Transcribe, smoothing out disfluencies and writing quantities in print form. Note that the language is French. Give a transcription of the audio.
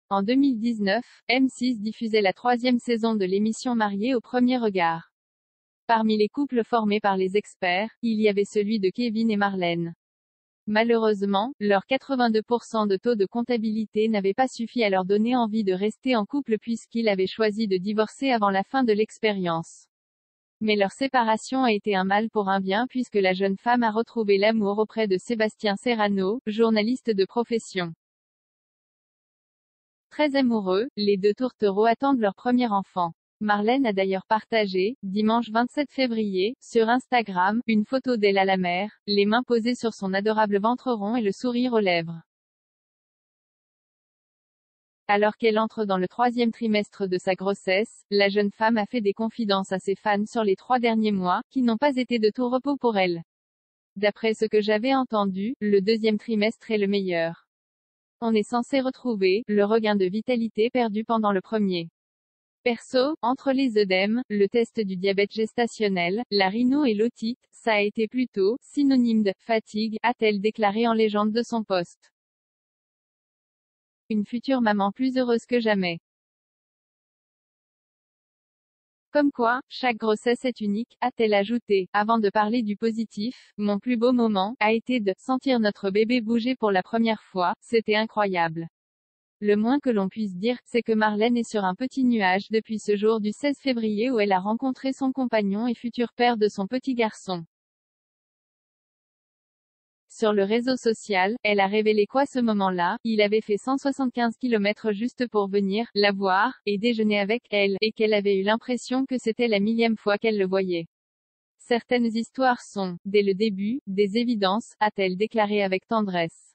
En 2019, M6 diffusait la 3e saison de l'émission Mariés au premier regard. Parmi les couples formés par les experts, il y avait celui de Kevin et Marlène. Malheureusement, leur 82% de taux de comptabilité n'avait pas suffi à leur donner envie de rester en couple puisqu'ils avaient choisi de divorcer avant la fin de l'expérience. Mais leur séparation a été un mal pour un bien puisque la jeune femme a retrouvé l'amour auprès de Sébastien Serrano, journaliste de profession. Très amoureux, les deux tourtereaux attendent leur premier enfant. Marlène a d'ailleurs partagé, dimanche 27 février, sur Instagram, une photo d'elle à la mer, les mains posées sur son adorable ventre rond et le sourire aux lèvres. Alors qu'elle entre dans le 3e trimestre de sa grossesse, la jeune femme a fait des confidences à ses fans sur les 3 derniers mois, qui n'ont pas été de tout repos pour elle. D'après ce que j'avais entendu, le 2e trimestre est le meilleur. On est censé retrouver le regain de vitalité perdu pendant le premier. Perso, entre les œdèmes, le test du diabète gestationnel, la rhino et l'otite, ça a été plutôt synonyme de fatigue, a-t-elle déclaré en légende de son post. Une future maman plus heureuse que jamais. Comme quoi, chaque grossesse est unique, a-t-elle ajouté. Avant de parler du positif, mon plus beau moment a été de sentir notre bébé bouger pour la première fois, c'était incroyable. Le moins que l'on puisse dire, c'est que Marlène est sur un petit nuage depuis ce jour du 16 février où elle a rencontré son compagnon et futur père de son petit garçon. Sur le réseau social, elle a révélé qu'à ce moment-là, il avait fait 175 km juste pour venir la voir et déjeuner avec elle, et qu'elle avait eu l'impression que c'était la 1000e fois qu'elle le voyait. Certaines histoires sont, dès le début, des évidences, a-t-elle déclaré avec tendresse.